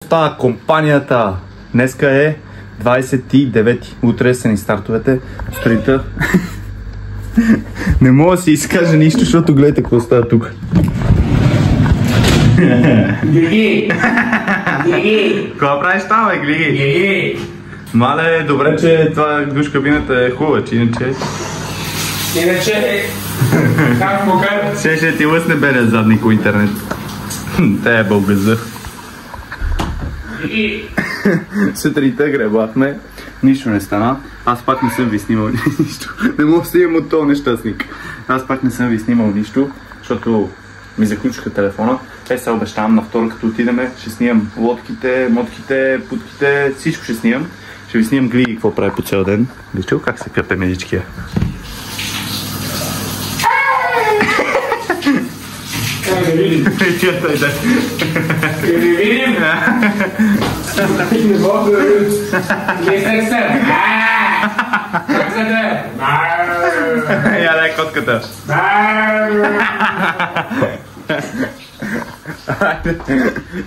Става компанията. Днеска е 29-ти. Утре са ни стартовете. Сутринта. Не мога да си изкажа нищо, защото гледайте какво става тук. Глиги! Глиги! Какво правиш там, бе, Глиги? Глиги! Мале, добре, че това душ кабината е хубава, че иначе... Как му кажа? Ще ти лъсне белия задник по интернет. Те е бългаза. Сутринта гребахме, нищо не стана. Аз пак не съм ви снимал нищо. Не мога да снимам от този нещастник. Аз пак не съм ви снимал нищо, защото ми заключиха телефона. Сега обещавам на втора, като отидеме, ще снимам лодките, мотките, путките, всичко ще снимам. Ще ви снимам Глиги какво прави по цял ден. Вижте ли как се къпе медичкия? Как да видим? Да видим? Не мога да видим. Не се. Как се да? Я дай котката.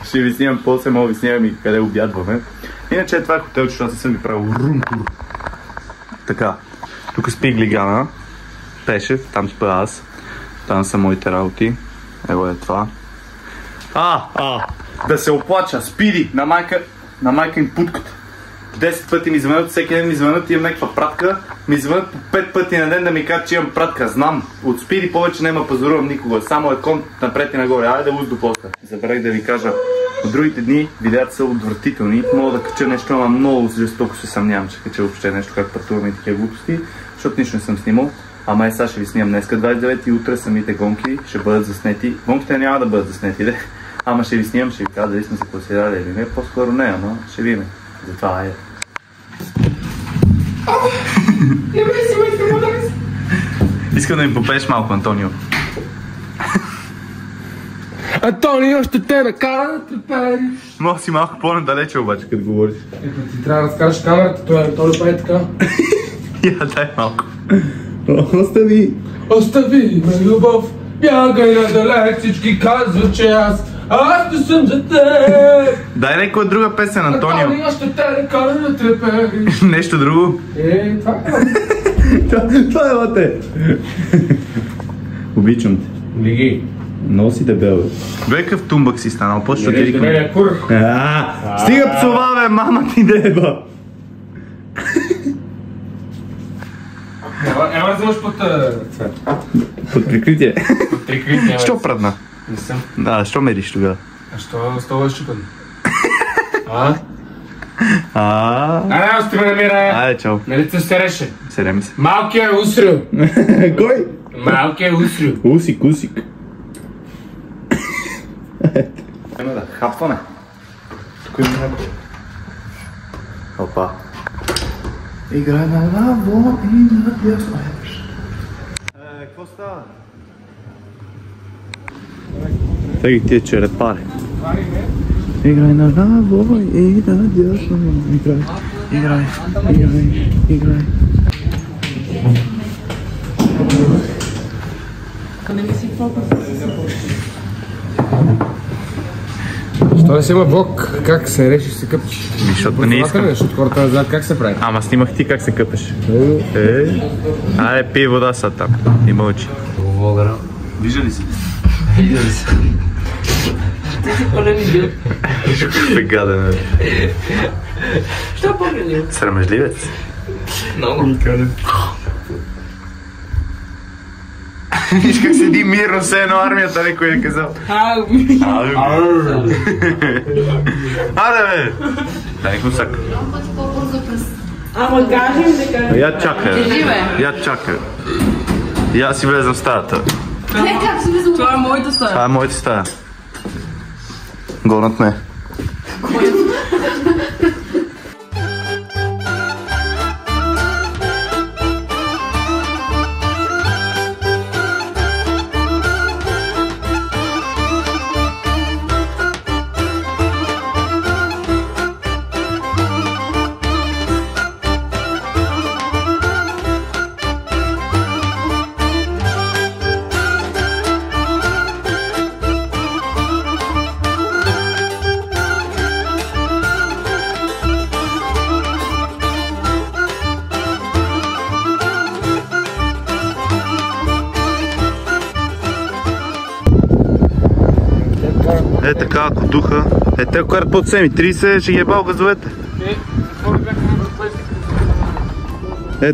Ще ви снимам после, мога ви снимам и къде обядваме. Иначе това е хотел, защото аз съм ви правил рум-тур. Така, тук спи Глигана, Пешев, там спа аз. Там са моите работи. Ево е това. Да се оплача, Спиди, на майка им путката. 10 пъти ми звънят, всеки ден ми звънят, имам някаква пратка. Ми звънят по 5 пъти на ден да ми кажат, че имам пратка. Знам, от Спиди повече няма пазарувам никога. Само е конт напред и нагоре. Айде да до после. Забравих да ви кажа. От другите дни видеята са отвратителни. Мога да кача нещо, ама много жестоко се съмнявам, че кача въобще нещо, как пътуваме и такива глупости, защото нищо не съм снимал. Ама сега ще ви снимам днеска 29 и утре самите гонки ще бъдат заснети. Гонките няма да бъдат заснети, де. Ами ще ви снимам, ще ви кажа дали сме се класирали или не. По-скоро не, ама ще видим. Затова е. Искам да ми попееш малко, Антонио. Антонио, ще те накара да трепериш. Мога си малко по-надалече обаче, като говориш. Ето ти трябва да разкараш камерата, той Антонио прави така. Я дай малко. Остави! Остави ме, любов, бягай надалеч, всички казват, че аз не съм за теб. Дай някоя друга песен, Антонио. Антонио, ще те накара да трепериш. Нещо друго? Това е. Това е лате. Обичам те. Лиги. Много си дебел, бе. Бе къв тумбък си станал, почва да ти викам. Стига псова, бе, мама ти деба. Ема да вземаш под... Под прикритие. Под прикритие. Що прадна? Не съм. Да, що мериш тогава? А що става щупен? Не, сте ме намира. Айде, чао. Нали те се реше? Сереми се. Малкият усрил. Кой? Малкият усрил. Усик, усик. Има да хапваме. Тук има някой. Опа. Играй на лаво и на дясно. Какво става? Теги тия черепари. Играй на лаво и на дясно. Играй. Що не си има блок? Как се реши се къпиш? Защото не искам. Защото хората не знаят как се прави. Ама снимах ти как се къпеш. Айде, пий вода са там и мълчи. Вижда ли се? Ти си по-невидил. Вижда как е гаден, бе. Що по-невидил? Срамежливец. Много. Виж как седи мирно, все едно армията, някой е казал. Аде, бе! Дай кусак. Ама кажи ми да кажи. Я чакай. Я чакай. Я си влезам в стаята. Не, как си влезам? Това е моята стая. Това е моята стая. Гонат ме. духа. Те карат под 7:30, ще ги е бал газовете.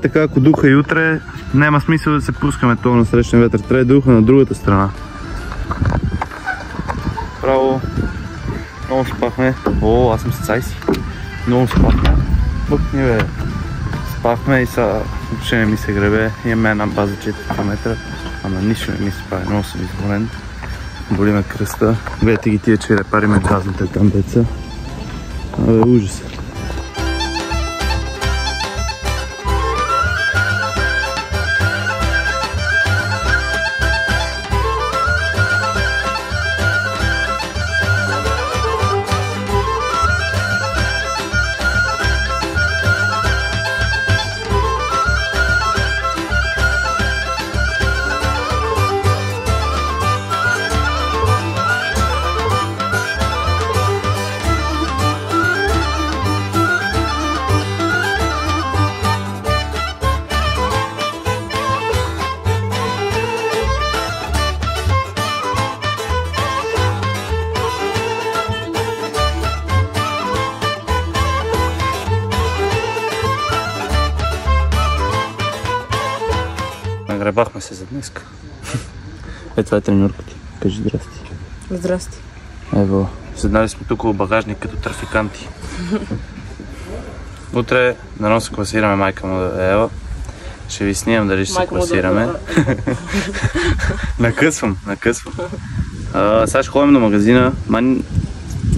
Така, ако духа и утре, няма смисъл да се пускаме това на срещен ветър. Трябва да духа на другата страна. Право. Много спахме. О, аз съм с цайси. Много спахме. Бъкни бе. Спахме и сега въобще не ми се гребе. Имаме една база 4 км. Ама нищо не ми се прави. Много съм изморен. Боли ме кръста. Гледайте ги тия черепари ме дразните там деца. Абе, ужас. Нагребахме се за днеска. Това е треньорка ти. Кажи здрасти. Здрасти. Ево, седнали сме тук в багажник като трафиканти. Утре дано се класираме, майка му да е Ева. Ще ви снимам дали ще се класираме. Накъсвам. Сега ще ходим до магазина.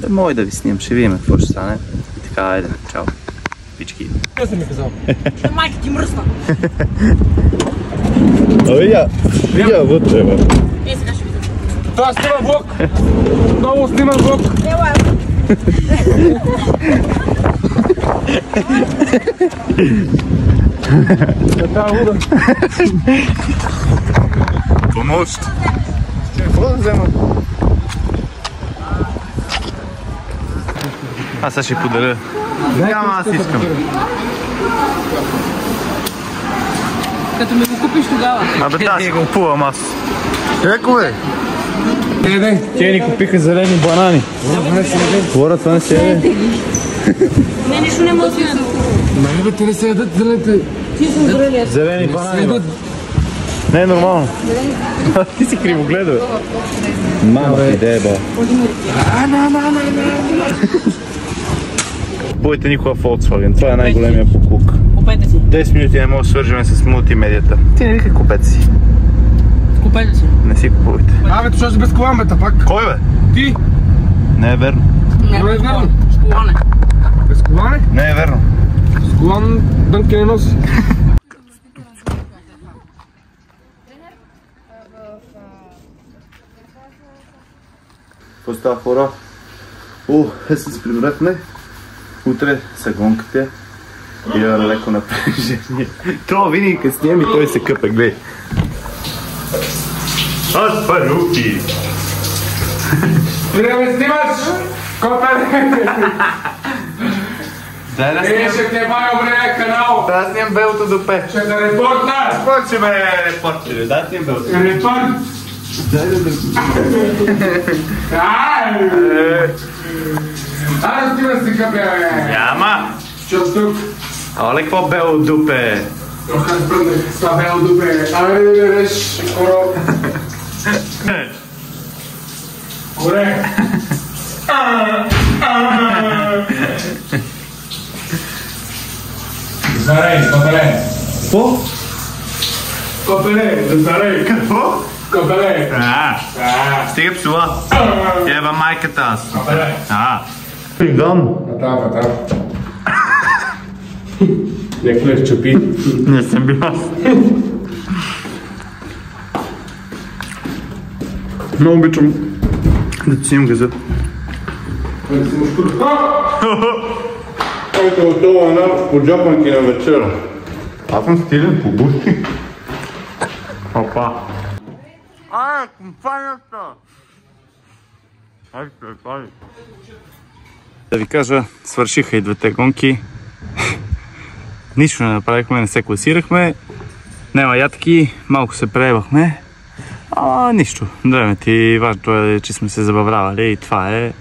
Мога и да ви снимам, ще видим какво ще стане. И така, айде, чао. Пички. Какво си ми казал? Майка ти мръсна. Абе, я вътре, бе. Сега ще видим. Това снима влог! Много снима влог! Ела. Така луда! Помощ! Какво да взема? Аз сега ще подаря. Няма, аз искам. Като ми го купиш тогава. Абе да, си го купувам аз. Еко бе! Те ни купиха зелени банани. Хора, това не се яде. Не, нищо не може да се. Мали бе, те не се ядат зелените. Ти съм зрелия. Зелени банани, бе. Не е нормално. Ти си кривогледа, бе. Мама ти де, бе. Купувайте никога Volkswagen, това е най-големия покук. Купете си. 10 минути не мога да свържем с мултимедията. Ти не викай купете си. Купете си. Не си купувайте. Абе, това ще без колан, бе, пак. Кой, бе? Ти? Не е верно. Не е верно. Школане. Без колан е? Не е верно. С колан дънки не носи. Какво става, хора? Се прибрахме. Утре са гонките. Има леко напрежение. Това винаги като снимам и той се къпе, гледай. Аз паруки! Време снимаш! Копеле! Дай да снимам. Ще те бая време канал! Да снимам белото дупе. Ще да репортна! Какво ще ме репортери? Да снимам белото. Репорт! Дай да... Аз ти да си къпя, бе! Няма! Чо тук? Оле, какво бело дупе? Аз пръднах с това бело дупе. Айде да береш, коро. Коре! Зарей, копеле! Какво? Копеле, зарей! Какво? Копеле! Стига псува. Ева майката аз. Копеле! Фиган. Атава. Не клеш чупи. Не съм бил аз. Много обичам да си имам газа. Който от това една поджапанки на вечера. Аз съм стилен по бушки. Опа. Компанията! Да ви кажа, свършиха и двете гонки. Нищо не направихме, не се класирахме. Няма ядки, малко се преебахме. Нищо. Време ти, важното е, че сме се забавлявали и това е.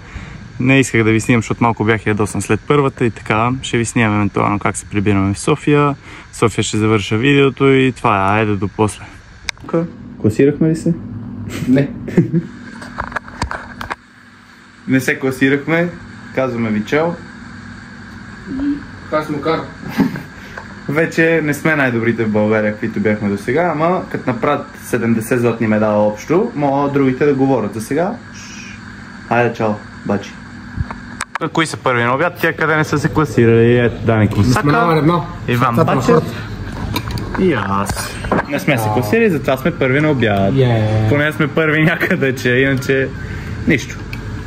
не исках да ви снимам, защото малко бях ядосан след първата и така. Ще ви снимам евентуално как се прибираме в София. В София ще завърша видеото и това е. Айде до после. Класирахме ли се? Не. Не се класирахме. Казваме ви чао. Как му кара? Вече не сме най-добрите в България, каквито бяхме до сега, ама като направят 70 златни медала общо, могат другите да говорят. За сега, хайде чао, бачи. Кои са първи на обяд? Тя къде не са се класирали? Ето Дани Косака, Иван Бачев и аз. Не сме се класирали, затова сме първи на обяд. Поне сме първи някъде, че иначе нищо.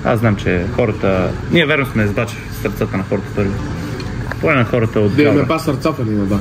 Аз знам, че хората... Ние верно сме с Бачев в сърцата на хората първи. Поне на хората от Да имаме па сърца в един, да.